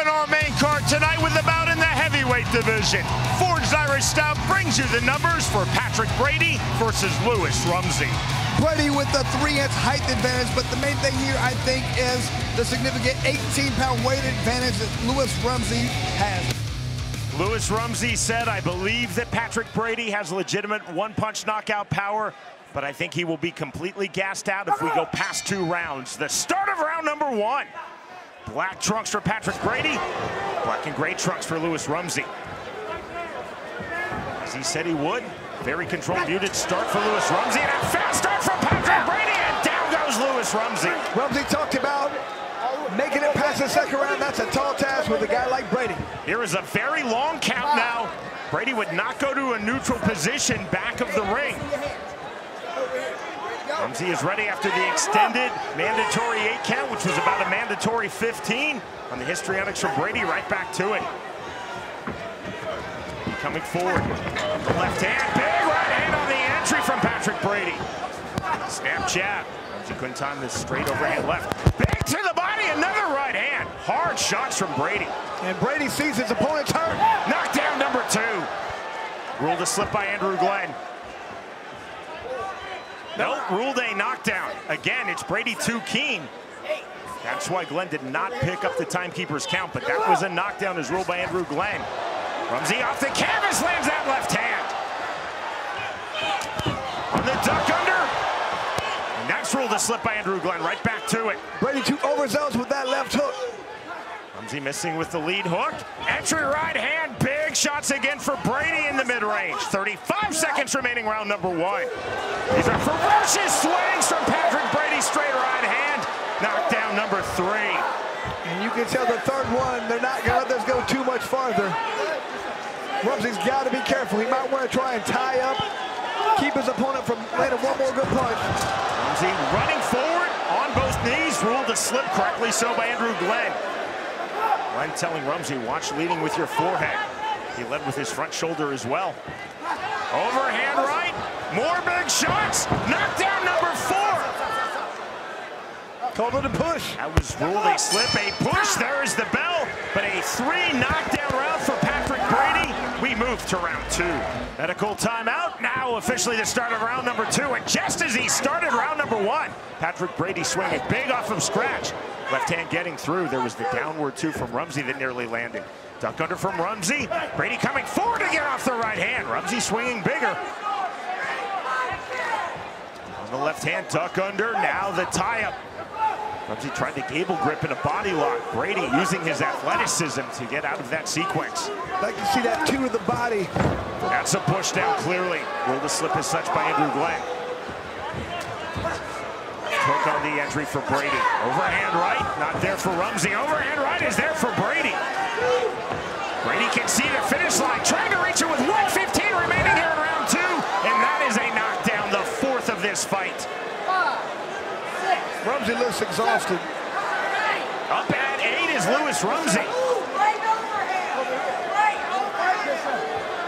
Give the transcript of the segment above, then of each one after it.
open our main card tonight with a bout in the heavyweight division. Forged Irish Style brings you the numbers for Patrick Brady versus Louie Ramsey. Brady with the 3-inch height advantage, but the main thing here, I think, is the significant 18-pound weight advantage that Louie Ramsey has. Louie Ramsey said, I believe that Patrick Brady has legitimate one-punch knockout power, but I think he will be completely gassed out if we go past 2 rounds. The start of round number 1. Black trunks for Patrick Brady, black and gray trunks for Louie Ramsey. As he said he would, very controlled, muted start for Louie Ramsey, and a fast start from Patrick Brady, and down goes Louie Ramsey. Ramsey talked about making it past the second round. That's a tall task with a guy like Brady. Here is a very long count now. Brady would not go to a neutral position back of the ring. Ramsey is ready after the extended mandatory 8 count, which was about a mandatory 15 on the histrionics from Brady. Right back to it. Coming forward, left hand, big right hand on the entry from Patrick Brady. Snap jab. Quintan, this straight overhand left. Big to the body, another right hand. Hard shots from Brady. And Brady sees his opponent's hurt. Knockdown number 2. Ruled a slip by Andrew Glenn. Nope, ruled a knockdown. Again, it's Brady too keen. That's why Glenn did not pick up the timekeeper's count, but that was a knockdown as ruled by Andrew Glenn. Ramsey off the canvas, lands that left hand. On the duck under. And that's ruled a slip by Andrew Glenn, right back to it. Brady too overzealous with that left hook. Ramsey missing with the lead hook. Entry right hand, big shots again for Brady in the mid-range. 35 seconds remaining, round number 1. These are ferocious swings from Patrick Brady, straight right hand. Knockdown number 3. And you can tell the third one, they're not gonna let this go too much farther. Ramsey's gotta be careful. He might wanna try and tie up, keep his opponent from landing one more good punch. Ramsey running forward on both knees, ruled a slip, correctly so by Andrew Glenn. Glenn telling Ramsey, watch leading with your forehead. He led with his front shoulder as well. Overhand right, more big shots. Knockdown number 4. Called it a push. That was ruled a slip, a push. There is the bell, but a 3 knockdown round for Patrick Brady. We move to round 2. Medical timeout. Now officially the start of round number 2. And just as he started round number 1, Patrick Brady swinging big off from scratch. Left hand getting through. There was the downward 2 from Ramsey that nearly landed. Duck under from Ramsey. Brady coming forward to get off the right hand. Ramsey swinging bigger. On the left hand, duck under. Now the tie-up. Ramsey tried to gable grip in a body lock. Brady using his athleticism to get out of that sequence. I'd like to see that 2 to the body. That's a push down clearly. Ruled a slip as such by Andrew Glenn. Hook on the entry for Brady. Overhand right, not there for Ramsey. Overhand right is there for Brady. Brady can see the finish line, trying to reach it with 1:15 remaining here in round 2, and that is a knockdown, the 4th of this fight. Ramsey looks exhausted. Up at 8 is Louie Ramsey.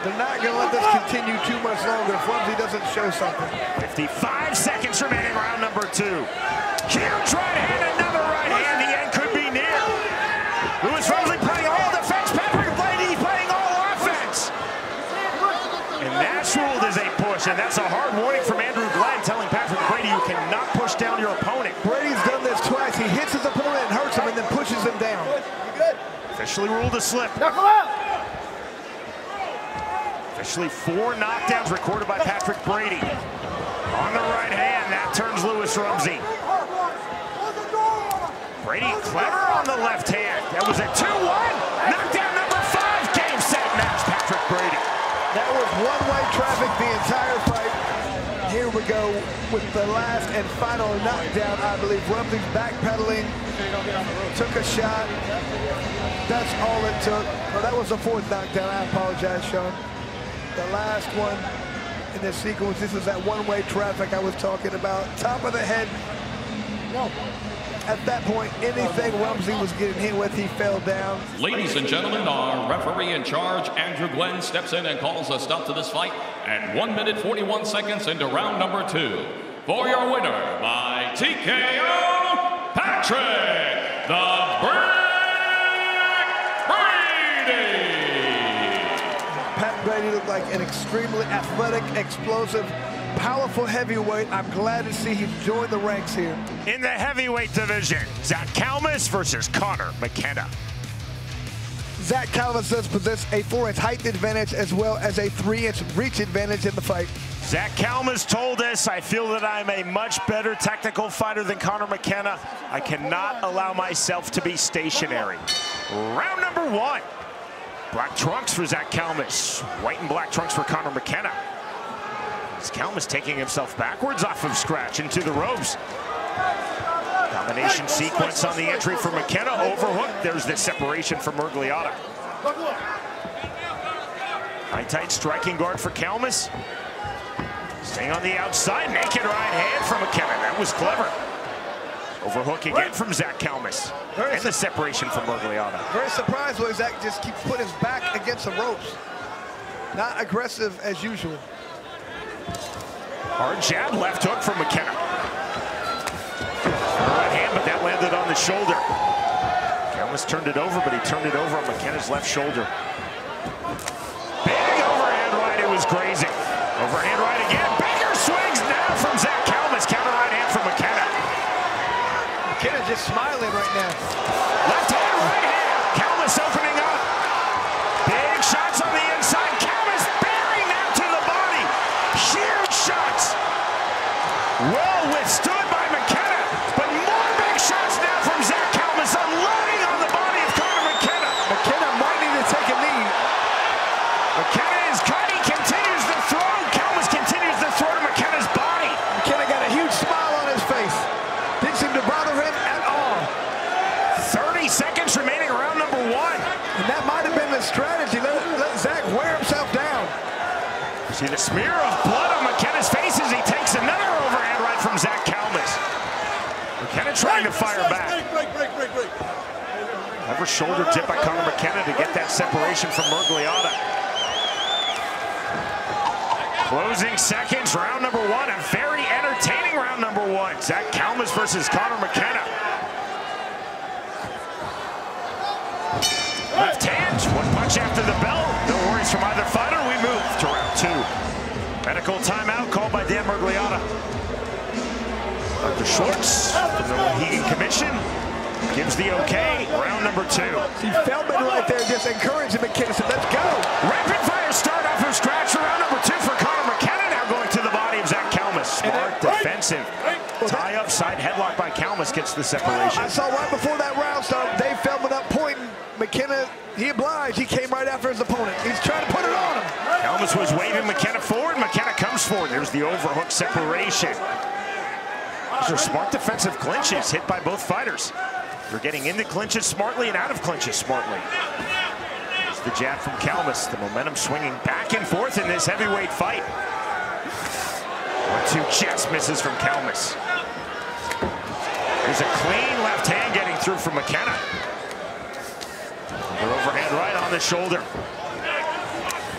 They're not going to let this continue too much longer if Ramsey doesn't show something. 55 seconds remaining, round number 2. Huge right hand, another right hand. The end could be near. Louie Ramsey playing all defense. Patrick Brady playing all offense. And that's ruled as a push, and that's a hard warning from Andrew Glenn telling Patrick Brady you cannot push down your opponent. Brady's done this twice. He hits his opponent and hurts him and then pushes him down. Officially ruled a slip. Knuckle up! Officially 4 knockdowns recorded by Patrick Brady. On the right hand, that turns Louie Ramsey. Brady clever on the left hand. That was a 2-1. Knockdown number 5. Game, set, match. Patrick Brady. That was one-way traffic the entire fight. Here we go with the last and final knockdown. I believe Ramsey's backpedaling. Took a shot. That's all it took. Well, that was the 4th knockdown. I apologize, Sean. The last one in this sequence. This is that one-way traffic I was talking about. Top of the head. No. At that point, anything Ramsey was getting hit with, he fell down. Ladies and gentlemen, our referee in charge, Andrew Glenn, steps in and calls a stop to this fight at 1 minute 41 seconds into round number 2. For your winner by TKO, Patrick the Brick Sean, you look like an extremely athletic, explosive, powerful heavyweight. I'm glad to see he's joined the ranks here. In the heavyweight division, Zach Calmus versus Conor McKenna. Zach Calmus does possess a 4-inch height advantage as well as a 3-inch reach advantage in the fight. Zach Calmus told us, I feel that I'm a much better technical fighter than Conor McKenna. I cannot allow myself to be stationary. Round number 1. Black trunks for Zach Calmus. White and black trunks for Conor McKenna. As Calmus taking himself backwards off of scratch into the ropes. Domination sequence on the entry for McKenna. Overhook. There's the separation from Miragliotta. High tight striking guard for Calmus. Staying on the outside. Naked right hand from McKenna. That was clever. Overhook again from Zach Calmus. And the separation from Miragliotta. Very surprised where Zach just keeps putting his back against the ropes. Not aggressive as usual. Hard jab, left hook from McKenna. Right hand, but that landed on the shoulder. Calmus turned it over, but he turned it over on McKenna's left shoulder. Big overhand right, it was grazing. Overhand right again. Bigger swings now from Zach Calmus. Counter right hand from McKenna. McKenna just smiling right now. Left hand, right hand. Calmus opening up. Big shots on the inside. Calmus bearing now to the body. Huge shots. Well withstood by McKenna, but more big shots now from Zach Calmus, unloading on the body of Conor McKenna. McKenna might need to take a knee. McKenna is cut. He continues the throw. Calmus continues the throw to McKenna's body. McKenna got a huge smile on his face. Didn't seem to bother him at all. 30 seconds remaining, round number 1. And that might have been the strategy. Let Zach wear himself down. See the smear of blood on McKenna's face as he takes another overhand right from Zach Calmus. McKenna trying to fire back. Clever shoulder tip by Conor McKenna to get that separation from Miragliotta. Closing seconds, round number 1. A very entertaining round number 1. Zach Calmus versus Conor McKenna. Left hand, one punch after the bell. No worries from either fighter. We move to round 2. Medical timeout called by Dan Miragliotta. Dr. Schwartz from the Mohegan Commission gives the okay. Round number 2. See Feldman right there just encouraging McKenna. Said, let's go. Rapid fire start off of scratch for round number 2 for Conor McKenna. Now going to the body of Zach Calmus. Smart defensive. Tie up side headlock by Calmus gets the separation. I saw right before that round start, Dave Feldman up pointing. McKenna, he obliged. He came right after his opponent. He's trying to put it on him. Calmus was waving McKenna forward. McKenna comes forward. There's the overhook separation. These are smart defensive clinches hit by both fighters. They're getting into clinches smartly and out of clinches smartly. There's the jab from Calmus. The momentum swinging back and forth in this heavyweight fight. 1-2 chest misses from Calmus. There's a clean left hand getting through from McKenna. Another overhand right on the shoulder.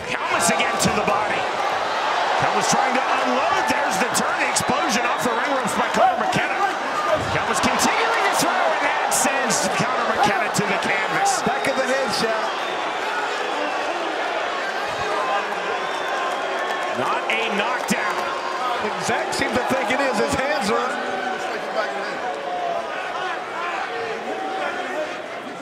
Calmus again to the body. Calmus trying to unload. There's the turn. The explosion off the ring ropes by Conor McKenna. Calmus continuing to throw, and that sends Conor McKenna to the canvas. Back of the head shot. Not a knockdown. Zach seems to think it is. His hands are up.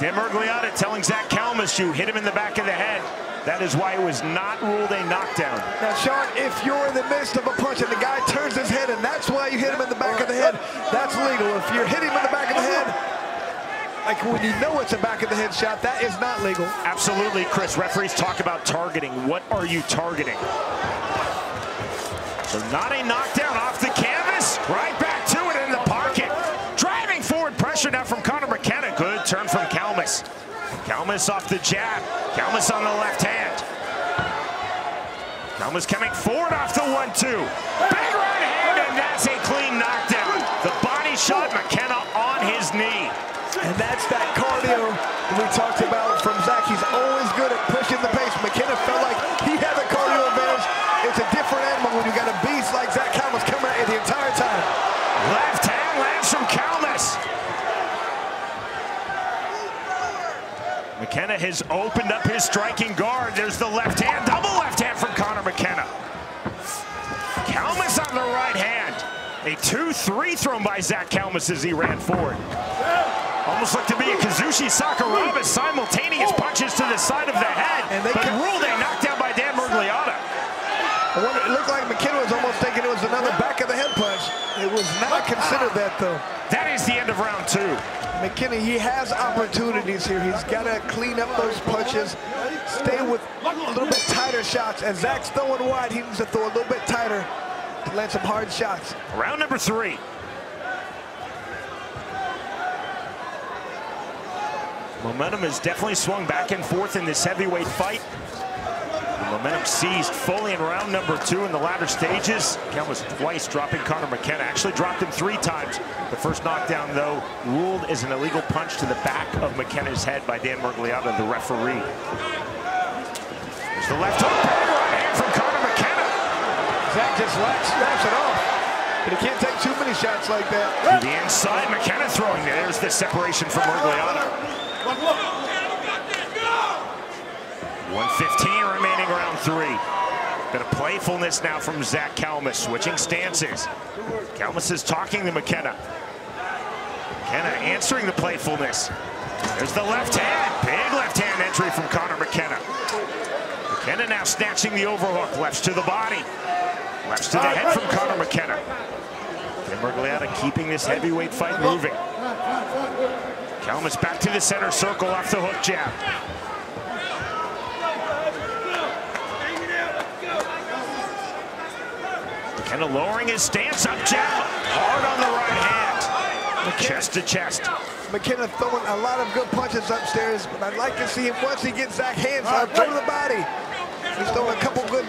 Dan Miragliotta telling Zach Calmus, you hit him in the back of the head. That is why it was not ruled a knockdown. Now, Sean, if you're in the midst of a punch and the guy turns his head and that's why you hit him in the back of the head, that's legal. If you're hitting him in the back of the head, like when you know it's a back of the head shot, that is not legal. Absolutely, Chris. Referees talk about targeting. What are you targeting? So not a knockdown off the canvas. Right back to it in the pocket. Driving forward pressure now from Conor McKenna. Good turn from Calmus. Calmus off the jab. Calmus on the left hand. Calmus coming forward off the 1-2. Big right hand, and that's a clean knockdown. The body shot, McKenna on his knee. And that's that cardio that we talked about from Zach. He's always good at pushing the pace. McKenna felt like he had the cardio advantage. It's a different animal when you got a beast like Zach Calmus coming at you the entire time. Left hand lands from Calmus. McKenna has opened up his striking guard. There's the left hand, double left hand from Conor McKenna. Kalmus on the right hand. A 2-3 thrown by Zach Kalmus as he ran forward. Almost looked to be a Kazushi Sakuraba, simultaneous punches to the side of the head, but ruled a knockdown by Dan Murgliata. It looked like McKenna was almost thinking it was another back of the head punch. It was not considered that, though. That is the end of round 2. McKenna, he has opportunities here. He's got to clean up those punches, stay with a little bit tighter shots. As Zach's throwing wide, he needs to throw a little bit tighter to land some hard shots. Round number 3. Momentum has definitely swung back and forth in this heavyweight fight. The momentum seized fully in round number 2 in the latter stages. Kalmus twice dropping Conor McKenna. Actually dropped him 3 times. The first knockdown, though, ruled as an illegal punch to the back of McKenna's head by Dan Murgliata, the referee. There's the left hook, big right hand from Conor McKenna. Zach just snaps it off, but he can't take too many shots like that. To the inside, McKenna throwing. There's the separation from Murgliata. 1:15 remaining round 3. Bit of playfulness now from Zach Kalmus, switching stances. Kalmus is talking to McKenna. McKenna answering the playfulness. There's the left hand. Big left hand entry from Conor McKenna. McKenna now snatching the overhook. Lefts to the body. Lefts to the head from Conor McKenna. And Murgliata keeping this heavyweight fight moving. Kalmus back to the center circle off the hook jab. McKenna lowering his stance, up jab. Hard on the right hand. Chest to chest. McKenna throwing a lot of good punches upstairs, but I'd like to see him, once he gets Zach hands up, go to the body. He's throwing a couple good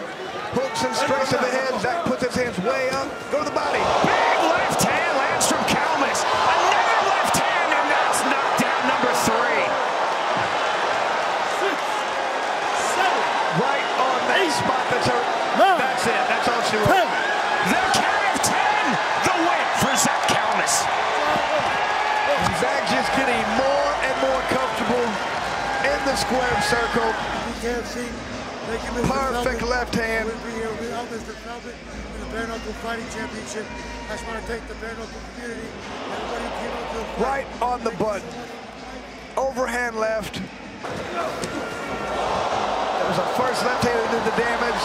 hooks and straights to the head. Zach puts his hands way up, go to the body. Big left hand lands from Kalmus. Another left hand, and that's knockdown number 3. Right on that spot that's hurt. That's it, that's all she wrote. The count of 10, the win for Zach Kalmus. Zach just getting more and more comfortable in the square circle. BKFC, perfect left hand. I'm Mr. Velvet in the Bare Knuckle Fighting Championship. I just want to thank the Bare Knuckle community. Everybody who came out to the fight. Right on the button. Overhand left. That was the first left hand that did the damage.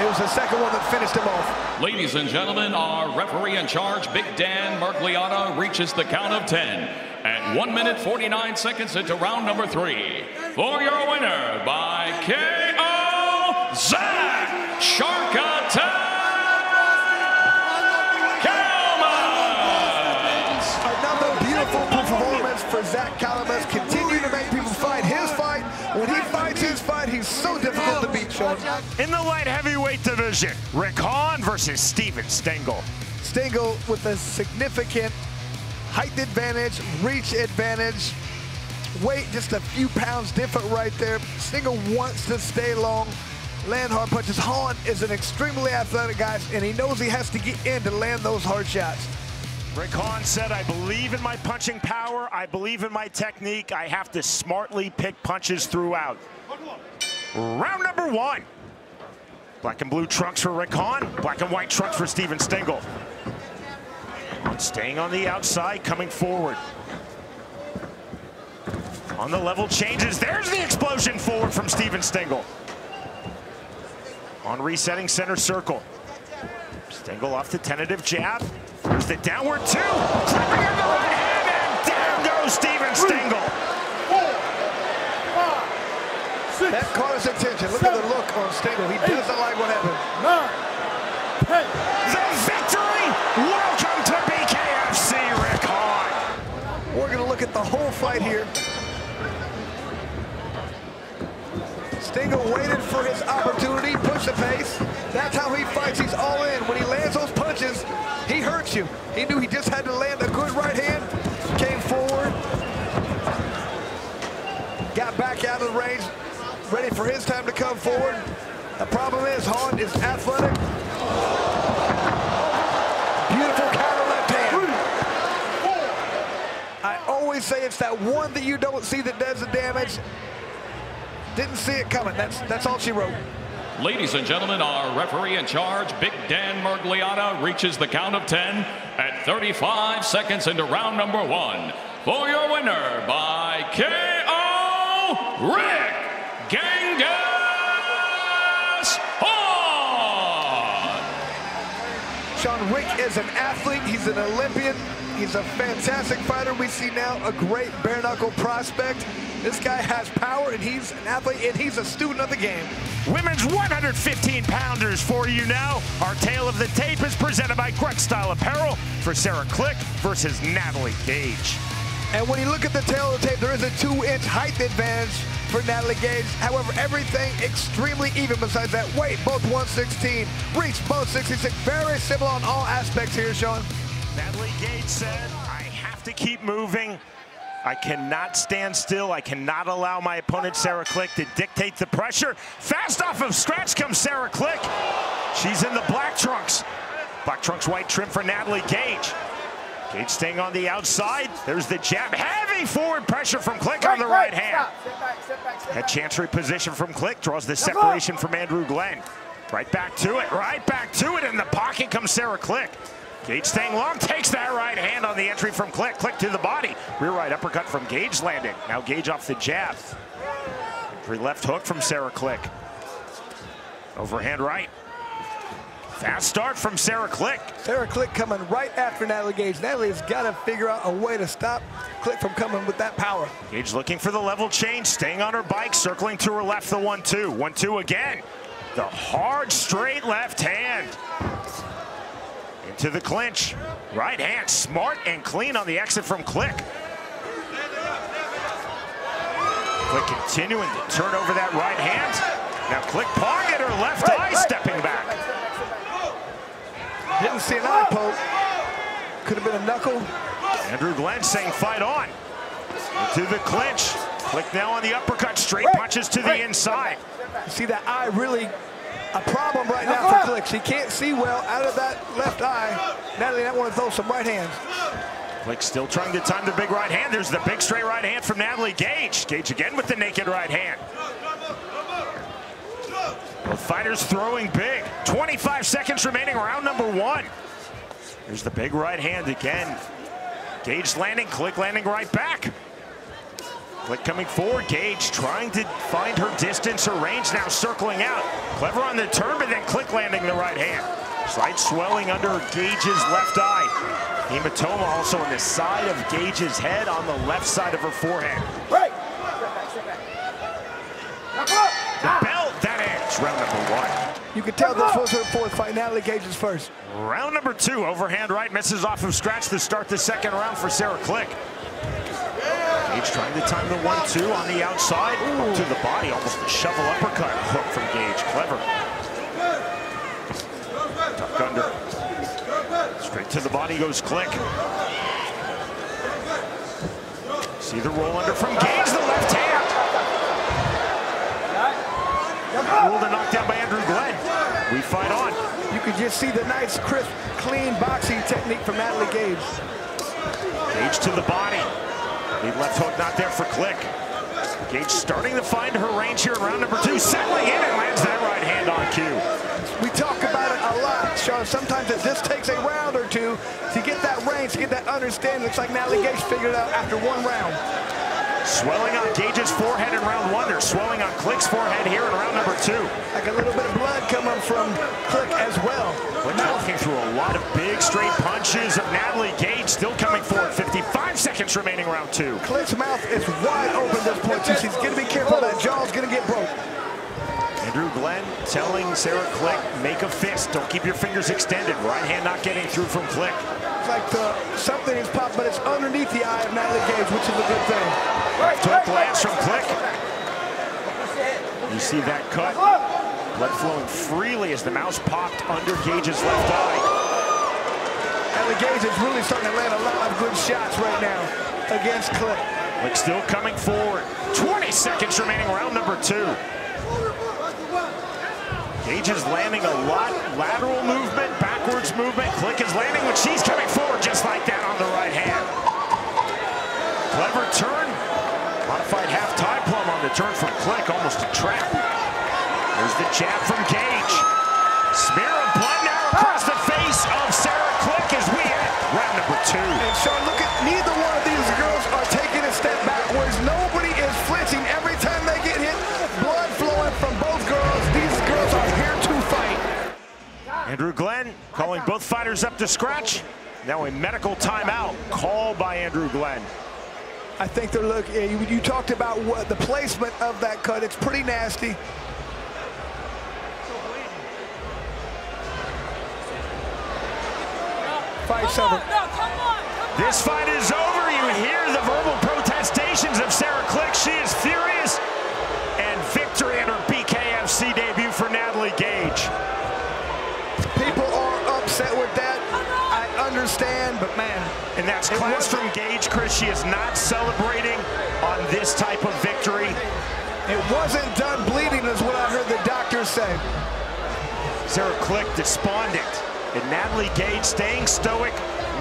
It was the second one that finished him off. Ladies and gentlemen, our referee in charge, Big Dan Murgliata, reaches the count of 10 at 1 minute 49 seconds into round number 3. For your winner by KO, Zach Shark Attack Kalmus! Another beautiful performance for Zach Kalmus. Continue to make people fight his fight. When he fights his fight, he's so difficult to beat, Sean. In the light heavyweight division, Rick Hahn versus Steven Stengel. Stengel with a significant height advantage, reach advantage, weight just a few pounds different right there. Stengel wants to stay long, land hard punches. Hahn is an extremely athletic guy, and he knows he has to get in to land those hard shots. Rick Hahn said, I believe in my punching power, I believe in my technique, I have to smartly pick punches throughout. Round number 1. Black and blue trunks for Rick Hahn, black and white trunks for Steven Stengel. Staying on the outside, coming forward. On the level changes, there's the explosion forward from Steven Stengel. On resetting center circle. Stengel off the tentative jab. There's the downward 2, clipping in the right hand, and down goes Steven Stengel. That caught his attention. Look at the look on Stengel. He doesn't like what happened. 9, 10. The victory! Welcome to BKFC, Rick Hahn. We're going to look at the whole fight here. Stengel waited for his opportunity, pushed the pace. That's how he fights. He's all in. When he lands those punches, he hurts you. He knew he just had to land a good right hand. Came forward. Got back out of the range. Ready for his time to come forward. The problem is Hahn is athletic. Beautiful counter left hand. I always always say it's that one that you don't see that does the damage. Didn't see it coming. That's all she wrote. Ladies and gentlemen, our referee in charge, Big Dan Murgliata, reaches the count of 10 at 35 seconds into round number 1. For your winner by KO, Rick Genghis Hahn. Sean, Rick is an athlete. He's an Olympian. He's a fantastic fighter. We see now a great bare knuckle prospect. This guy has power, and he's an athlete, and he's a student of the game. Women's 115-pounders for you now. Our tale of the tape is presented by Greg Style Apparel for Sarah Click versus Natalie Gage. And when you look at the tail of the tape, there is a 2-inch height advantage for Natalie Gage. However, everything extremely even besides that weight. Both 116, reach both 66. Very similar on all aspects here, Sean. Natalie Gage said, I have to keep moving. I cannot stand still. I cannot allow my opponent, Sarah Click, to dictate the pressure. Fast off of scratch comes Sarah Click. She's in the black trunks. Black trunks, white trim for Natalie Gage. Gage staying on the outside. There's the jab. Heavy forward pressure from Click on the right hand. Head chancery position from Click. Draws the separation from Andrew Glenn. Right back to it. Right back to it. In the pocket comes Sarah Click. Gage staying long, takes that right hand on the entry from Click. Click to the body. Rear right uppercut from Gage landing. Now Gage off the jab. Entry left hook from Sarah Click. Overhand right. Fast start from Sarah Click. Sarah Click coming right after Natalie Gage. Natalie's got to figure out a way to stop Click from coming with that power. Gage looking for the level change, staying on her bike, circling to her left, the 1-2. 1-2 again. The hard straight left hand. Into the clinch. Right hand, smart and clean on the exit from Click. Click continuing to turn over that right hand. Now Click pawing at her left eye, stepping back. Didn't see an eye poke. Could have been a knuckle. Andrew Glenn saying fight on. Into the clinch. Click now on the uppercut, straight punches to the inside. You see that eye really a problem right now for Click. She can't see well out of that left eye. Natalie, I want to throw some right hands. Click still trying to time the big right hand. There's the big straight right hand from Natalie Gage. Gage again with the naked right hand. Both fighters throwing big. 25 seconds remaining, round number 1. There's the big right hand again. Gage landing, Click landing right back. Click coming forward, Gage trying to find her distance, her range, now circling out. Clever on the turn, but then Click landing the right hand. Slight swelling under Gage's left eye. Hematoma also on the side of Gage's head on the left side of her forehead. Right. The bell, that ends round number 1. You can tell this was her 4th fight. Natalie Gage is first. Round number 2, overhand right, misses off of scratch to start the second round for Sarah Click. Gage trying to time the 1-2 on the outside. To the body, almost a shovel uppercut hook from Gage. Clever. Tuck under. Straight to the body goes Click. See the roll under from Gage, the left hand. Ruled a knockdown by Andrew Glenn. We fight on. You can just see the nice, crisp, clean boxing technique from Natalie Gage. Gage to the body. The left hook not there for Click. Gage starting to find her range here in round number 2. Settling in and lands that right hand on cue. We talk about it a lot, Sean. Sometimes it just takes a round or two to get that range, to get that understanding. Looks like Natalie Gage figured it out after 1 round. Swelling on Gage's forehead in round 1. They're swelling on Click's forehead here in round number 2. Like a little bit of blood coming from Click as well. Click walking through a lot of big straight punches of Natalie Gage, still coming forward. 55 seconds remaining round 2. Click's mouth is wide open at this point, too. She's going to be careful. That jaw's going to get broke. Andrew Glenn telling Sarah Click, make a fist. Don't keep your fingers extended. Right hand not getting through from Click. It's like something is popped, but it's underneath the eye of Natalie Gage, which is a good thing. Hook lands from Click. You see that cut. Blood flowing freely as the mouse popped under Gage's left eye. Natalie Gage is really starting to land a lot of good shots right now against Click. Click still coming forward. 20 seconds remaining, round number 2. Gage is landing a lot. Lateral movement, backwards movement. Click is landing when she's coming forward just like that on the right hand. Clever turn. Modified half tie plum on the turn from Click, almost a trap. There's the jab from Gage. Smear of blood now across the face of Sarah Click as we hit round number 2. And Sean, look at neither one of these girls are taking a step backwards. Nobody is flinching every time they get hit. Blood flowing from both girls. These girls are here to fight. Andrew Glenn calling both fighters up to scratch. Now a medical timeout called by Andrew Glenn. I think they're looking. You talked about what the placement of that cut. It's pretty nasty. Fight 7. This fight is over. You hear the verbal protestations of Sarah Click. She is furious. And victory in her BKFC debut for Natalie Gage. People are upset with that. I understand, but man. And that's class from Gage, Chris. She is not celebrating on this type of victory. It wasn't done bleeding is what I heard the doctor say. Sarah Click despondent. And Natalie Gage staying stoic,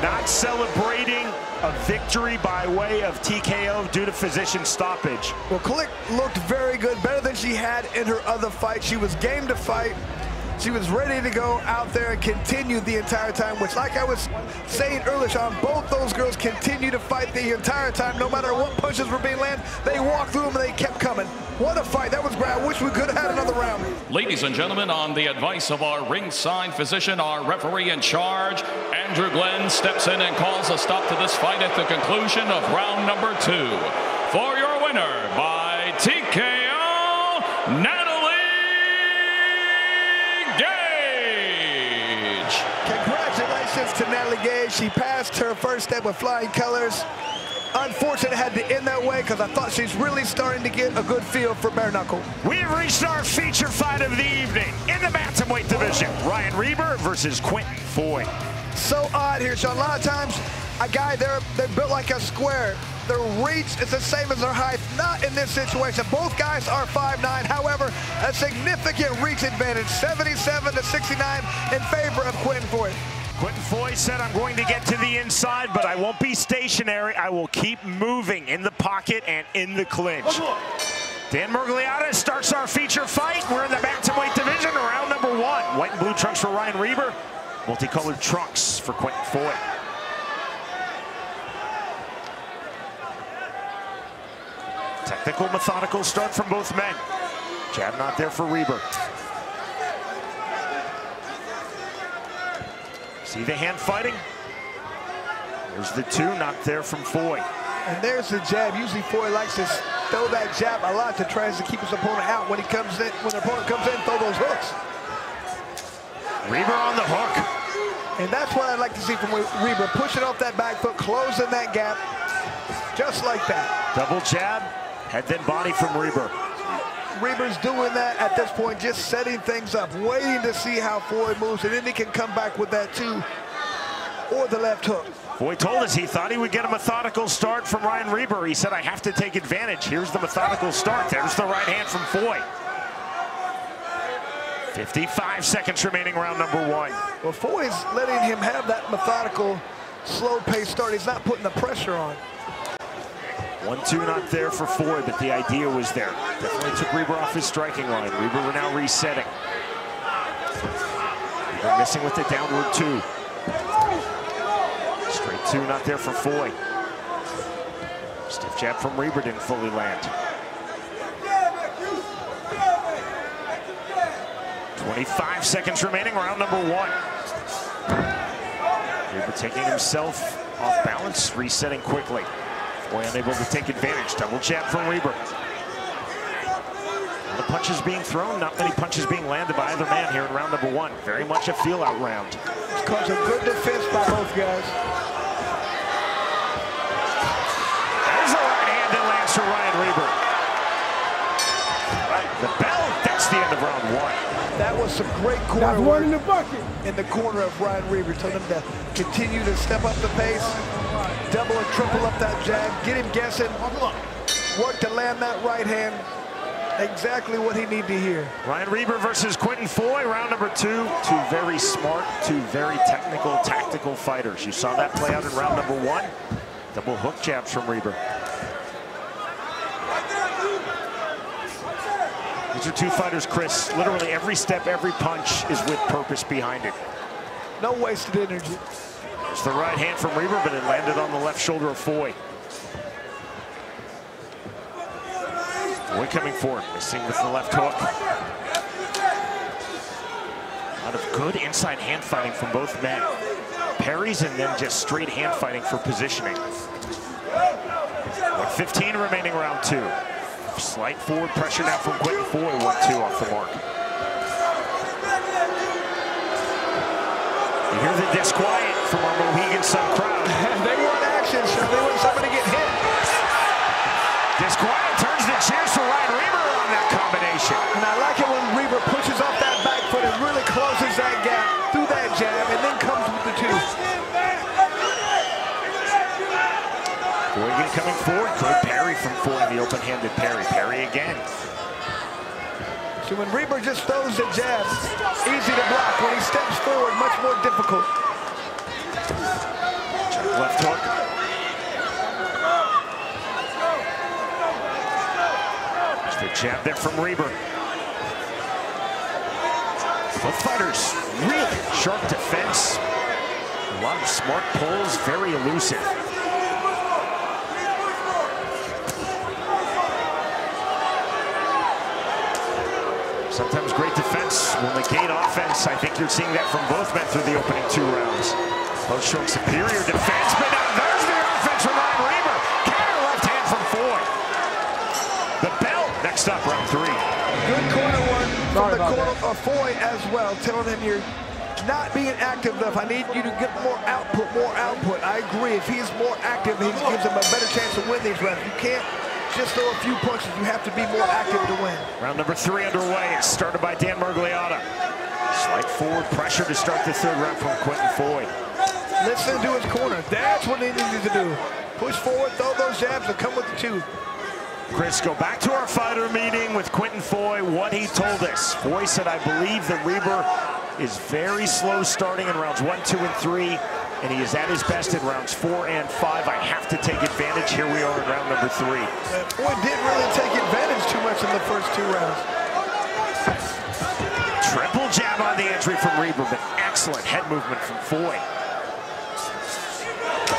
not celebrating a victory by way of TKO due to physician stoppage. Well, Click looked very good, better than she had in her other fight. She was game to fight. She was ready to go out there and continue the entire time, which, like I was saying earlier, Sean, both those girls continue to fight the entire time. No matter what punches were being landed, they walked through them and they kept coming. What a fight. That was great. I wish we could have had another round. Ladies and gentlemen, on the advice of our ringside physician, our referee in charge, Andrew Glenn steps in and calls a stop to this fight at the conclusion of round number 2. For your winner by TKO, Natalie Gage. Congratulations to Natalie Gage. She passed her first step with flying colors. Unfortunately, it had to end that way because I thought she's really starting to get a good feel for bare knuckle. We have reached our feature fight of the evening in the bantamweight division. Ryan Reber versus Quintan Foye. So odd here, Sean. A lot of times, a guy they're built like a square. Their reach is the same as their height. Not in this situation. Both guys are 5'9". However, a significant reach advantage, 77 to 69 in favor of Quintan Foye. Quintan Foye said, I'm going to get to the inside, but I won't be stationary. I will keep moving in the pocket and in the clinch. Dan Murgliata starts our feature fight. We're in the bantamweight division, round number 1. White and blue trunks for Ryan Reber. Multicolored trunks for Quintan Foye. Technical, methodical start from both men. Jab not there for Reber. See the hand fighting? There's the 2, not there from Foye. And there's the jab. Usually Foye likes to throw that jab a lot to try to keep his opponent out. When he comes in, when the opponent comes in, throw those hooks. Reber on the hook. And that's what I'd like to see from Reber, pushing off that back foot, closing that gap, just like that. Double jab, head then body from Reber. Reber's doing that at this point, just setting things up, waiting to see how Foye moves, and then he can come back with that 2 or the left hook. Foye told us he thought he would get a methodical start from Ryan Reber. He said, I have to take advantage. Here's the methodical start. There's the right hand from Foye. 55 seconds remaining, round number 1. Well, Foye's letting him have that methodical, slow-paced start. He's not putting the pressure on. 1-2 not there for Foye, but the idea was there. Definitely took Reber off his striking line. Reber now resetting. Reber missing with the downward 2. Straight 2 not there for Foye. Stiff jab from Reber didn't fully land. 25 seconds remaining, round number 1. Reber taking himself off balance, resetting quickly. Foye unable to take advantage. Double jab from Reber. The punches being thrown, not many punches being landed by either man here in round number 1. Very much a feel-out round. It's caused a good defense by both guys. There's a right hand that lands for Ryan Reber. Right, the bell, that's the end of round 1. That was some great corner work in the bucket. In the corner of Ryan Reber, told him to continue to step up the pace, double and triple up that jab, get him guessing, work to land that right hand. Exactly what he needed to hear. Ryan Reber versus Quintan Foye, round number 2. 2 very smart, 2 very technical, tactical fighters. You saw that play out in round number 1. Double hook jabs from Reber. These are two fighters, Chris. Literally every step, every punch is with purpose behind it. No wasted energy. There's the right hand from Reber, but it landed on the left shoulder of Foye. Foye coming forward, missing with the left hook. A lot of good inside hand fighting from both men. Parries and then just straight hand fighting for positioning. With 15 remaining round 2. Slight forward pressure now from Quintan. Foye 1-2 off the mark. You hear the disquiet from our Mohegan Sun crowd. They want action, so they want somebody to get hit. Disquiet turns the cheers for Ryan Reber on that combination. And I like it when Reber pushes off that back foot and really closes that gap through that jab and then comes with the 2. Foye coming forward. Good parry from Foye, the open-handed parry. Parry again. So when Reber just throws the jab, easy to block. When he steps forward, much more difficult. Left hook. Just a jab there from Reber. Both fighters really sharp defense. A lot of smart pulls, very elusive. Sometimes great defense will negate offense. I think you're seeing that from both men through the opening 2 rounds. Both showing superior defense, but now there's the offense from Ryan Reber. Counter left hand from Foye. The bell next up, round 3. Good corner one from the corner of Foye as well, telling him you're not being active enough. I need you to get more output, more output. I agree. If he's more active, he gives him a better chance to win these rounds. You can't just throw a few punches. You have to be more active to win. Round number 3 underway. It's started by Dan Miragliotta. Slight forward pressure to start the 3rd round from Quintan Foye. Listen to his corner. That's what he needed to do. Push forward, throw those jabs, and come with the 2. Chris, go back to our fighter meeting with Quintan Foye. What he told us. Foye said, I believe that Reber is very slow starting in rounds 1, 2, and 3. And he is at his best in rounds 4 and 5. I have to take advantage. Here we are in round number 3. Foye didn't really take advantage too much in the first 2 rounds. Triple jab on the entry from Reber, but excellent head movement from Foye.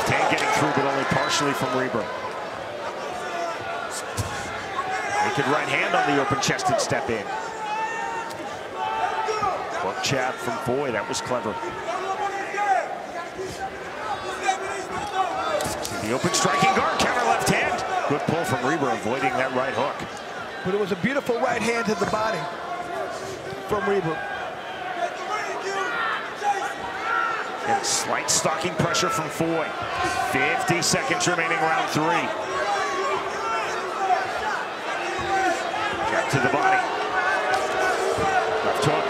Tan getting through, but only partially from Reber. Naked right hand on the open chest and step in. Hook jab from Foye, that was clever. The open striking guard, counter left hand. Good pull from Reber, avoiding that right hook. But it was a beautiful right hand to the body from Reber. And slight stalking pressure from Foye. 50 seconds remaining, round 3. Jab to the body. Left hook.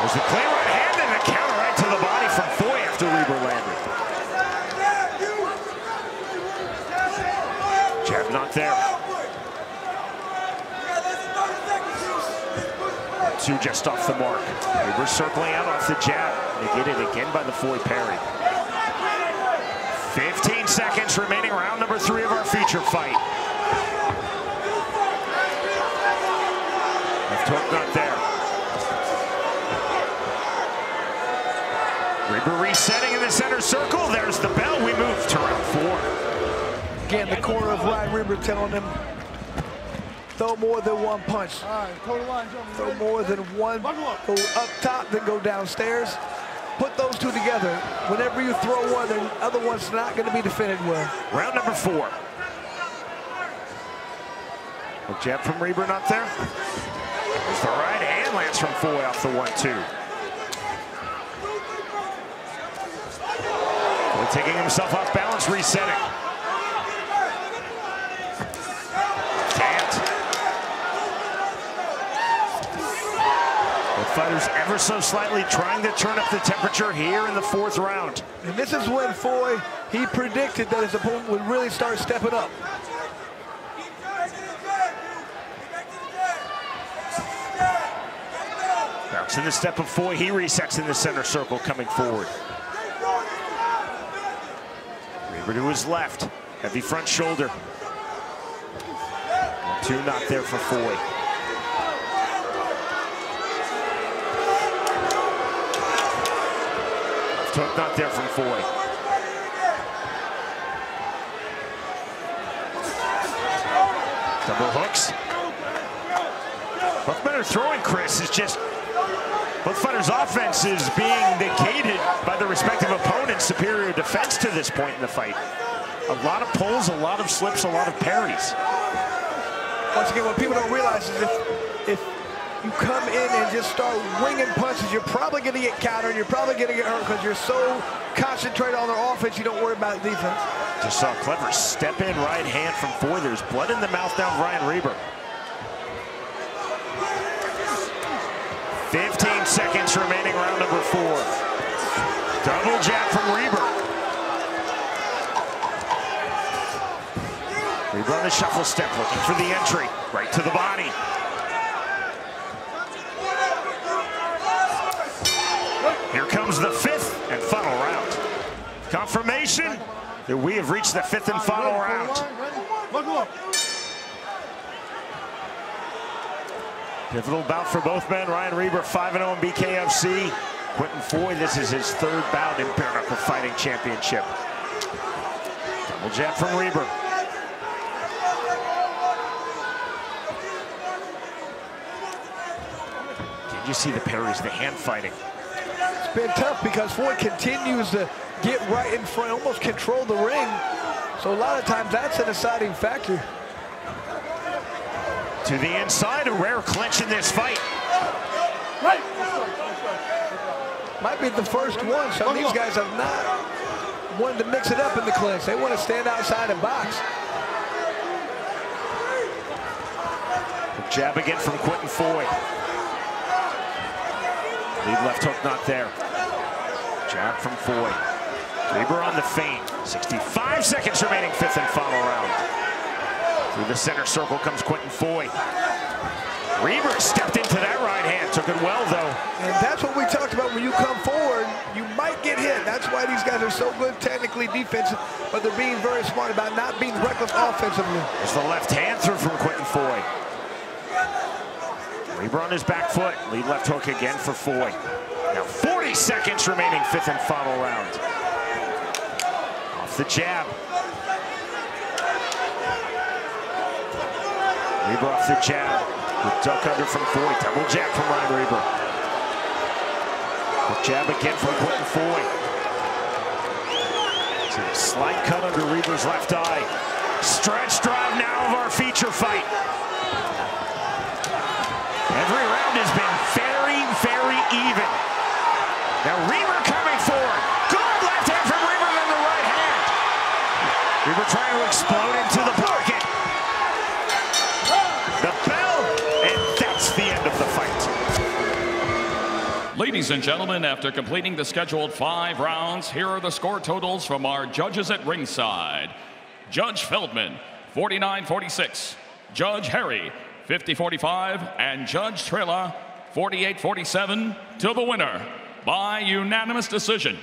There's the clear right hand and the counter right to the body from Foye after Reber landed. Jab not there. 2 just off the mark. Reber circling out off the jab. Negated again by the Foye parry. 15 seconds remaining, round number 3 of our feature fight. Left hook not there. Reber resetting in the center circle. There's the bell. We move to round 4. Again, the corner of Ryan Reber telling him, throw more than 1 punch. Throw more than 1. Go up top, then go downstairs. Put those 2 together. Whenever you throw one, the other one's not going to be defended well. Round number 4. A jab from Reber not there. There's the right hand lands from Foye off the 1-2. Taking himself off balance, resetting. Can't. The fighters ever so slightly trying to turn up the temperature here in the 4th round. And this is when Foye, he predicted that his opponent would really start stepping up. Bounce in the step of Foye, he resets in the center circle coming forward. Reber to his left. Heavy front shoulder. 2 not there for Foye. Left hook not there from Foye. Double hooks. Both men are throwing, Chris, is just both fighters' offense is being negated by the respective opponent's superior defense to this point in the fight. A lot of pulls, a lot of slips, a lot of parries. Once again, what people don't realize is if you come in and just start winging punches, you're probably going to get countered, you're probably going to get hurt because you're so concentrated on their offense, you don't worry about defense. Just saw a clever step-in right hand from Foye. There's blood in the mouth down Ryan Reber. 15 seconds remaining, round number 4. Double jab from Reber. Reber on the shuffle step, looking for the entry. Right to the body. Here comes the 5th and final round. Confirmation that we have reached the 5th and final round. Pivotal bout for both men. Ryan Reber 5-0 in BKFC. Quintan Foye, this is his 3rd bout in Bare Knuckle Fighting Championship. Double jab from Reber. Did you see the parries, the hand fighting? It's been tough because Foye continues to get right in front, almost control the ring. So a lot of times that's a deciding factor. To the inside, a rare clinch in this fight. Might be the first one. Some of these guys have not wanted to mix it up in the clinch. They want to stand outside and box. Jab again from Quintan Foye. Lead left hook not there. Jab from Foye. Reber on the feint. 65 seconds remaining, 5th and final round. Through the center circle comes Quintan Foye. Reber stepped into that right hand, took it well though. And that's what we talked about. When you come forward, you might get hit. That's why these guys are so good technically defensive, but they're being very smart about not being reckless offensively. There's the left hand through from Quintan Foye. Reber on his back foot. Lead left hook again for Foye. Now 40 seconds remaining, 5th and final round. Off the jab. Reber off the jab. With duck under from Foye. Double jab from Ryan Reber. The jab again from Quintan Foye. See a slight cut under Reber's left eye. Stretch drive now of our feature fight. Every round has been very, very even. Now Reber coming forward. Good left hand from Reber, then the right hand. Reber trying to explode into the pocket. The bell, and that's the end of the fight. Ladies and gentlemen, after completing the scheduled 5 rounds, here are the score totals from our judges at ringside. Judge Feldman, 49-46. Judge Harry, 50-45, and Judge Trilla, 48-47, to the winner by unanimous decision.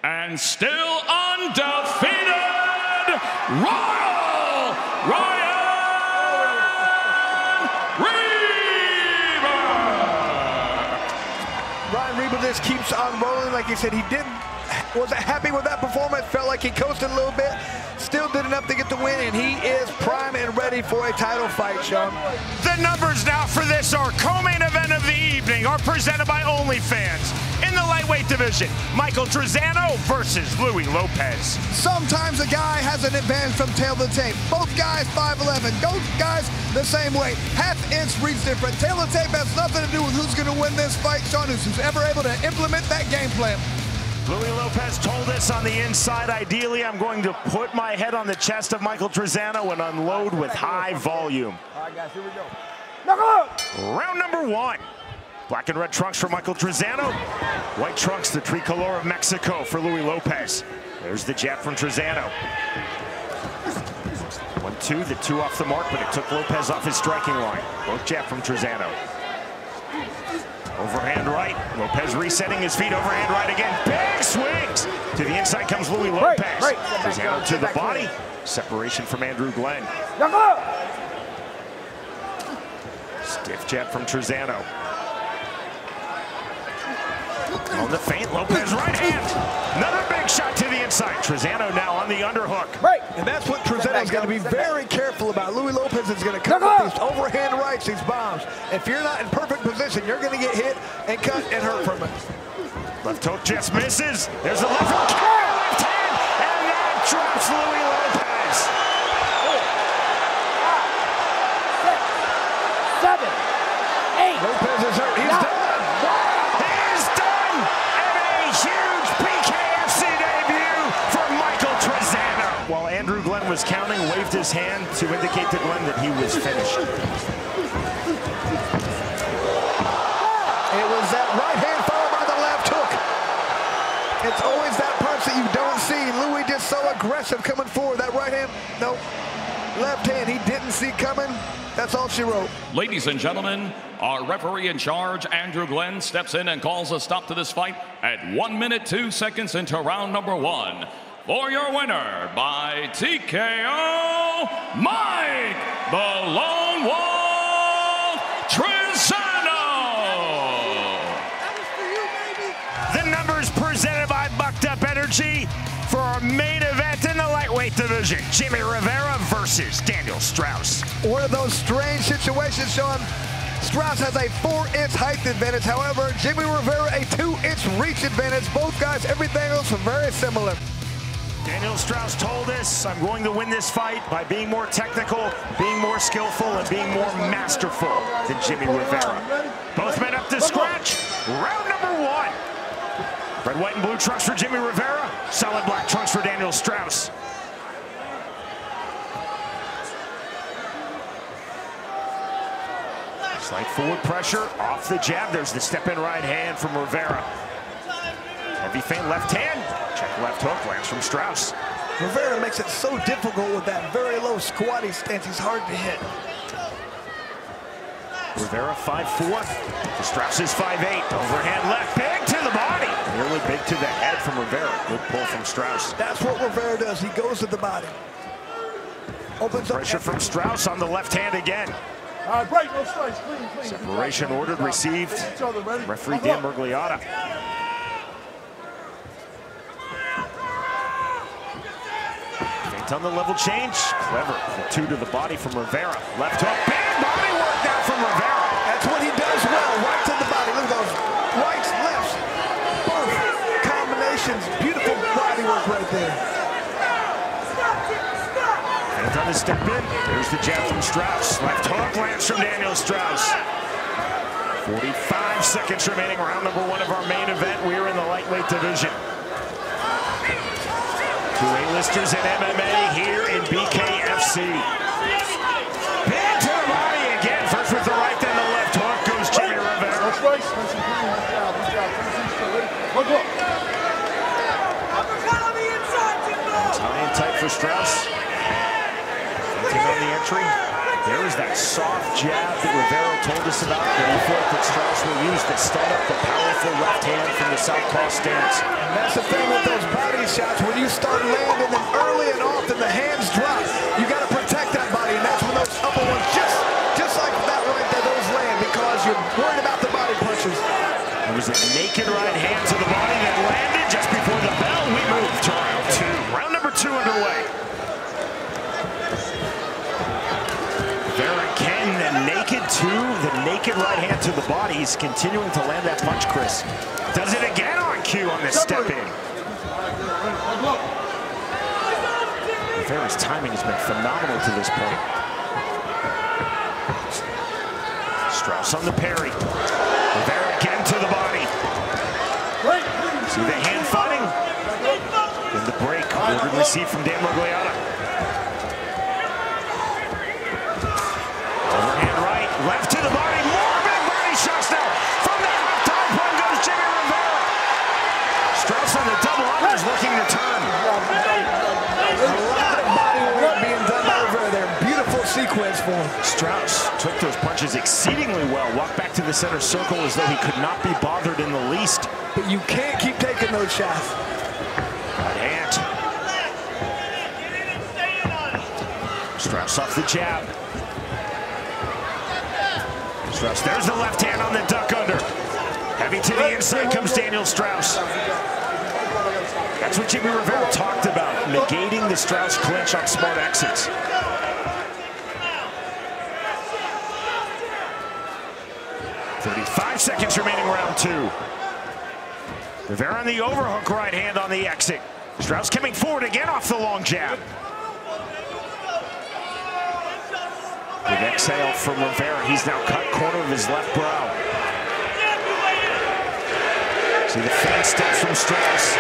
And still undefeated, Ryan Reber! Ryan Reber just keeps on rolling. Like he said, he wasn't happy with that performance. Felt like he coasted a little bit. Still did enough to get the win, and he is prime and ready for a title fight, Sean. The numbers now for this, our co-main event of the evening, are presented by OnlyFans. In the lightweight division, Michael Trizano versus Louie Lopez. Sometimes a guy has an advantage from tail to tape. Both guys 5'11", both guys the same weight. Half-inch reach different. Tail to tape has nothing to do with who's going to win this fight, Sean, who's ever able to implement that game plan. Louie Lopez told us on the inside, ideally, I'm going to put my head on the chest of Michael Trizano and unload with high volume. All right, guys, here we go. Round number 1. Black and red trunks for Michael Trizano. White trunks, the tricolor of Mexico for Louie Lopez. There's the jab from Trizano. 1-2, the 2 off the mark, but it took Lopez off his striking line. Both jab from Trizano. Overhand right. Lopez resetting his feet. Overhand right again. Big swings. To the inside comes Louie Lopez. Trizano to the body. Separation from Andrew Glenn. Stiff jab from Trizano. On the feint, Lopez right hand. Another big shot to the inside. Trizano now on the underhook. Right, and that's what Trizano's going to be very careful about. Louie Lopez is going to come with these overhand rights, these bombs. If you're not in perfect position, you're going to get hit and cut and hurt from it. Left hook just misses. There's the left hook, left hand, and that drops Louie Lopez. 7, 8. Lopez is hurt. He's done. He's done! And a huge BKFC debut for Michael Trizano. While Andrew Glenn was counting, waved his hand to indicate to Glenn that he was finished. It was that right hand followed by the left hook. It's always that punch that you don't see. Louie just so aggressive coming forward. That right hand, nope. Left hand he didn't see coming. That's all she wrote. Ladies and gentlemen, our referee in charge, Andrew Glenn, steps in and calls a stop to this fight at 1 minute 2 seconds into round number 1. For your winner by TKO, Mike the Lone Wolf Trizano. The numbers presented by Bucked Up Energy for our main event in the lightweight division. Jimmie Rivera versus Daniel Straus. One of those strange situations, Sean. Straus has a 4-inch height advantage. However, Jimmie Rivera a 2-inch reach advantage. Both guys, everything else was very similar. Daniel Straus told us, I'm going to win this fight by being more technical, being more skillful, and being more masterful than Jimmie Rivera. Both men up to scratch. Round number 1. Red, white, and blue trunks for Jimmie Rivera. Solid black trunks for Daniel Straus. Slight forward pressure, off the jab. There's the step-in right hand from Rivera. Heavy feint left hand. Check left hook, lands from Straus. Rivera makes it so difficult with that very low squatty stance. He's hard to hit. Rivera 5'4". Straus is 5'8". Overhand left, big to the body. Nearly big to the head from Rivera. Good pull from Straus. That's what Rivera does. He goes to the body. Opens up pressure from Straus on the left hand again. Break, no strikes, clean. Separation ordered, received. Referee Dan Mergliotta. Feint on the level change. Clever. The 2 to the body from Rivera. Left hook. Big body work now from Rivera. That's what he does well. Right to the body. Look at those rights, lefts. Both combinations. Beautiful body work right there. Feint on the step in. There's the jab from Straus. Left hook lands from Daniel Straus. 45 seconds remaining. Round number 1 of our main event. We're in the lightweight division. 2 A-listers in MMA here in BKFC. Big to the body again. First with the right, then the left hook goes Jimmie Rivera. Tie and tight for Straus. Feinting on the entry. There is that soft jab that Rivera told us about that he thought that Straus will use to set up the powerful left hand from the southpaw stance. And that's the thing with those body shots. When you start landing them early and often, the hands drop. You got to protect that body, and that's when those upper ones, just like that right there, those land because you're worried about the body punches. There was a naked right hand to the body that landed just before the bell. We move to round 2. Round number 2 underway. Rivera again, the naked 2, the naked right hand to the body. He's continuing to land that punch, Chris. Does it again on cue on this step in. Rivera's timing has been phenomenal to this point. Straus on the parry. Rivera again to the body. See the hand fighting? In the break, ordered receive from Dan Mergliotta. Overhand right, left to the body, more big body shots now. From the top one goes Jimmie Rivera. Straus on the double unders looking to turn. A lot of body work being done over there. Beautiful sequence for him. Straus took those punches exceedingly well. Walked back to the center circle as though he could not be bothered in the least. But you can't keep taking those shots. Right hand. Straus off the jab. Straus, there's the left hand on the duck under. Heavy to the inside comes Daniel Straus. That's what Jimmie Rivera talked about, negating the Straus clinch on smart exits. .35 seconds remaining, round 2. Rivera on the overhook right hand on the exit. Straus coming forward again off the long jab. Big exhale from Rivera. He's now cut corner of his left brow. See the feint steps from Straus.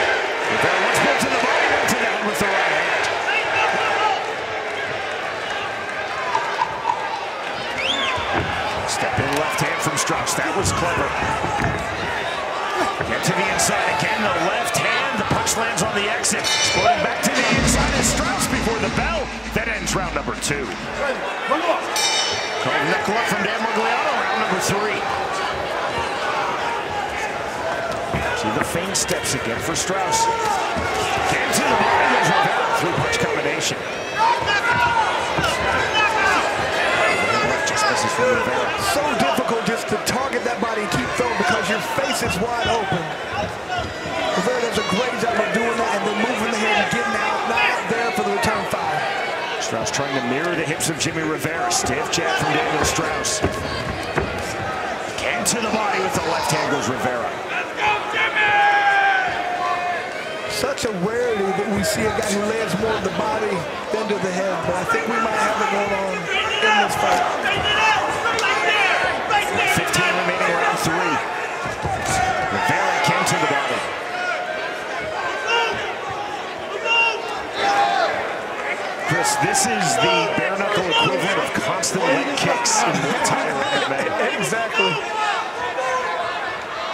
Rivera once more to the body, then to the head with the right hand. Step in left hand from Straus. That was clever. Get to the inside again. The left hand. The punch lands on the exit. Splitting back to the inside is Straus before the bell. That ends round number 2. Called knuckle up from Daniel Straus. Round number 3. See the feint steps again for Straus. Get to the body. There's Rivera. 3-punch combination. Just misses from Rivera. So difficult just to target that body and keep throwing because your face is wide open. Rivera does a great job of doing that and then moving the head and getting out, not there for the return fire. Straus trying to mirror the hips of Jimmie Rivera. Stiff jab from Daniel Straus. Again to the body with the left hand goes Rivera. Such a rarity that we see a guy who lands more of the body than to the head, but I think we might have it going on in this fight. 15 remaining, round 3. Rivera came to the body. Chris, this is the bare knuckle equivalent of constant leg kicks in Bellator MMA. Exactly.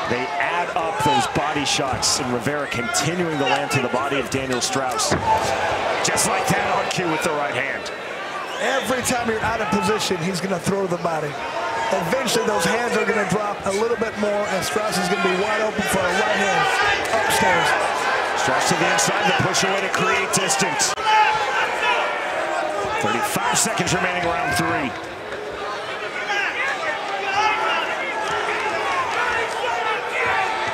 They add up those body shots, and Rivera continuing to land to the body of Daniel Straus. Just like that on cue with the right hand. Every time you're out of position, he's going to throw the body. Eventually, those hands are going to drop a little bit more, and Straus is going to be wide open for a right hand upstairs. Straus to the inside, the push away to create distance. 35 seconds remaining, round 3.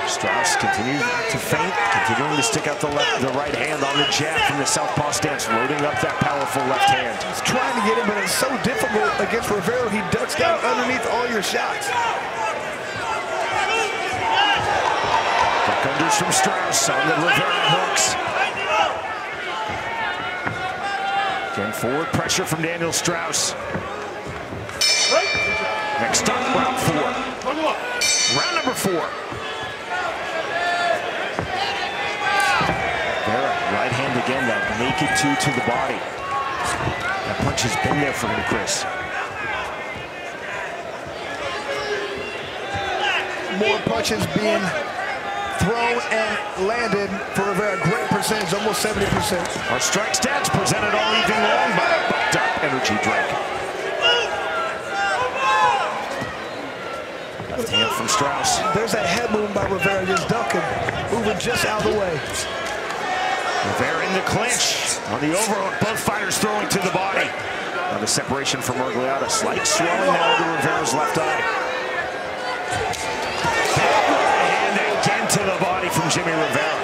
Straus continues to feint, continuing to stick out the right hand on the jab from the southpaw stance, loading up that powerful left hand. He's trying to get him, but it's so difficult against Rivera. He ducks down underneath all your shots. Duck unders from Straus on the Rivera hooks. Again, forward pressure from Daniel Straus. Next up, round 4. Round number 4. Right hand again, that naked 2 to the body. That punch has been there for him, Chris. More punches being thrown and landed for Rivera. Great percentage, almost 70%. Our strike stats presented all evening long by a bucked up energy drink. Left hand from Straus. There's that head movement by Rivera, just ducking, moving just out of the way. Rivera in the clinch. On the overhook, both fighters throwing to the body. Now the separation from Mergliata. Slight swelling now to Rivera's left eye. And again to the body from Jimmie Rivera.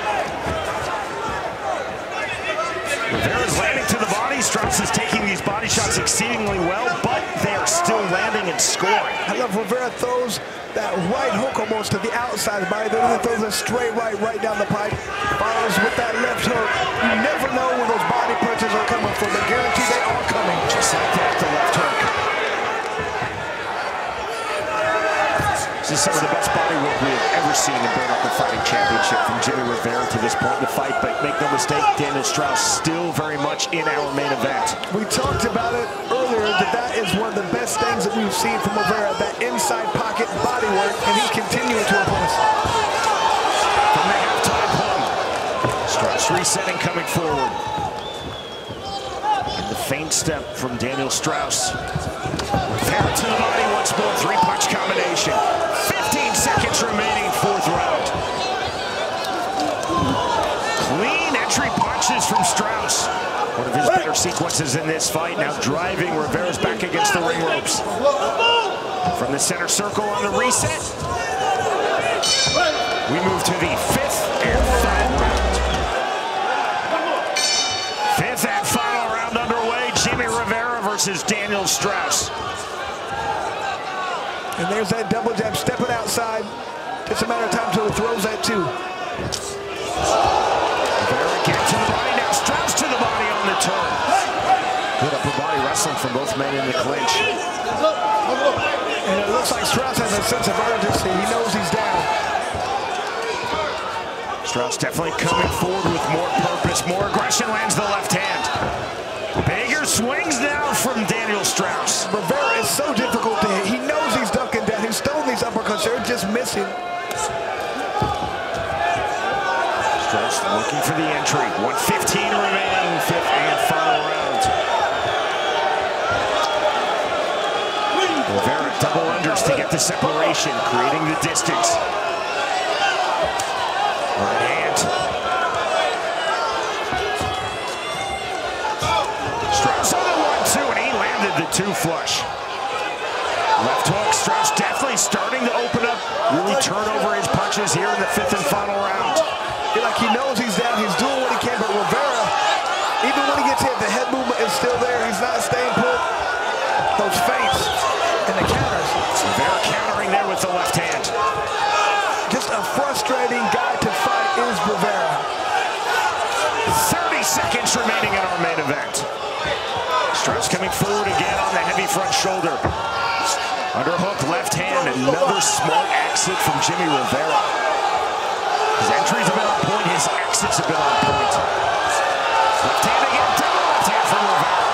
Rivera's landing to the body. Straus is taking these body shots exceedingly well, but they are still landing and scoring. I love Rivera throws that right hook almost to the outside of the body. Then he throws a straight right down the pipe. Follows with that left hook. You never know where those body punches are coming from. They guarantee they are coming. Just like that, the left hook. This is some of the best body work we have ever seen in Bare Knuckle Fighting Championship from Jimmie Rivera to this point in the fight. But make no mistake, Daniel Straus still very much in our main event. We talked about it earlier that is one of the best things that we've seen from Rivera, that inside pocket body work, and he's continuing to impress. From the halftime point, Straus resetting, coming forward. And the feint step from Daniel Straus. Rivera to the body once more, 3-punch combination. 15 seconds remaining, 4th round. Clean entry punches from Straus. One of his better sequences in this fight. Now driving Rivera's back against the ring ropes. From the center circle on the reset. We move to the fifth and final round. Fifth and final round underway. Jimmie Rivera versus Daniel Straus. And there's that double jab stepping outside. Just a matter of time until he throws that too. Rivera gets to the body now. Straus to the body on the turn. Good upper body wrestling from both men in the clinch. And it looks like Straus has a sense of urgency. He knows he's down. Straus definitely coming forward with more purpose, more aggression, lands the left hand. Bigger swings now from Daniel Straus. Rivera is so difficult to hit. He knows he's ducking down. He's throwing these uppercuts. They're just missing. Straus looking for the entry. 1:15 remaining, fifth and final round. Rivera double unders to get the separation, creating the distance. Right hand. Straus on the 1-2, and he landed the 2 flush. Left hook. Straus definitely starting to open up, really turn over his punches here in the fifth and final round. Like he knows he's down, he's doing what he can, but Rivera, even when he gets hit, the head movement is still there. He's not staying put. Those feints and the counters. Rivera countering there with the left hand. Just a frustrating guy to fight is Rivera. 30 seconds remaining in our main event. Straus coming forward again on the heavy front shoulder. Underhook, left hand, another smart exit from Jimmie Rivera. His entries have been on point, his exits have been on point. Left hand again, double left hand from Rivera.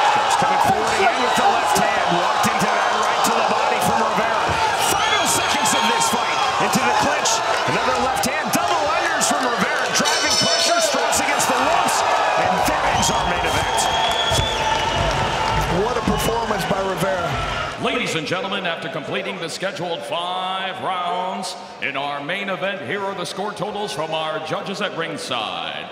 Straus coming forward again with the left hand, locked into that right to the body from Rivera. Final seconds of this fight, into the clinch. Another left hand, double unders from Rivera, driving pressure, Straus against the ropes, and that ends our main event. What a performance by Rivera. Ladies and gentlemen, after completing the scheduled 5 rounds in our main event, here are the score totals from our judges at ringside.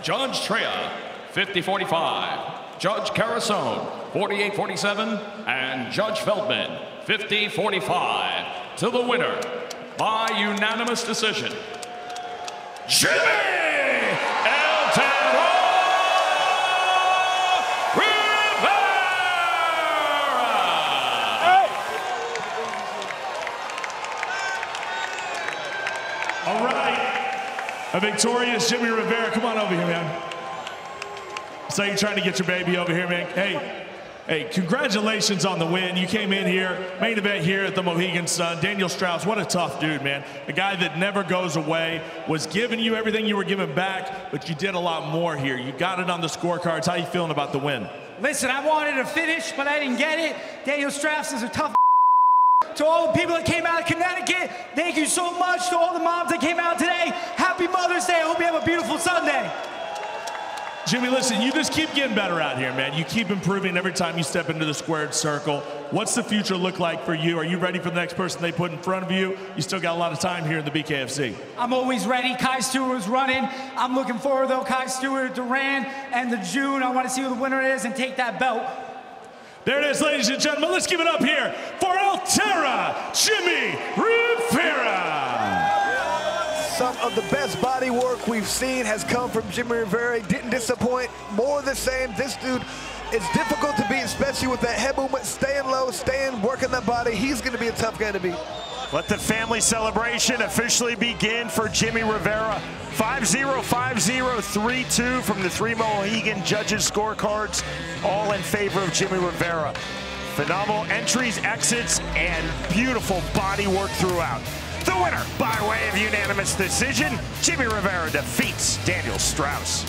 Judge Treya, 50-45. Judge Carasone, 48-47. And Judge Feldman, 50-45. To the winner, by unanimous decision, Jimmie All right, a victorious Jimmie Rivera. Come on over here, man. So you're trying to get your baby over here, man. Hey, congratulations on the win. You came in here, main event here at the Mohegan Sun. Daniel Straus, what a tough dude, man. A guy that never goes away, was giving you everything you were giving back, but you did a lot more here. You got it on the scorecards. How you feeling about the win? Listen, I wanted to finish, but I didn't get it. Daniel Straus is a tough. To all the people that came out of Connecticut, thank you so much. To all the moms that came out today, happy Mother's Day. I hope you have a beautiful Sunday. Jimmie, listen, you just keep getting better out here, man. You keep improving every time you step into the squared circle. What's the future look like for you? Are you ready for the next person they put in front of you? You still got a lot of time here in the BKFC. I'm always ready. Kai Stewart is running. I'm looking forward, though. Kai Stewart, Duran, and the June. I want to see who the winner is and take that belt. There it is, ladies and gentlemen. Let's give it up here for El Terra, Jimmie Rivera. Some of the best body work we've seen has come from Jimmie Rivera. He didn't disappoint, more of the same. This dude, it's difficult to beat, especially with that head movement, staying low, working that body. He's gonna be a tough guy to beat. Let the family celebration officially begin for Jimmie Rivera. 5-0, 5-0, 3-2 from the 3 Mohegan judges' scorecards, all in favor of Jimmie Rivera. Phenomenal entries, exits, and beautiful body work throughout. The winner, by way of unanimous decision, Jimmie Rivera defeats Daniel Straus.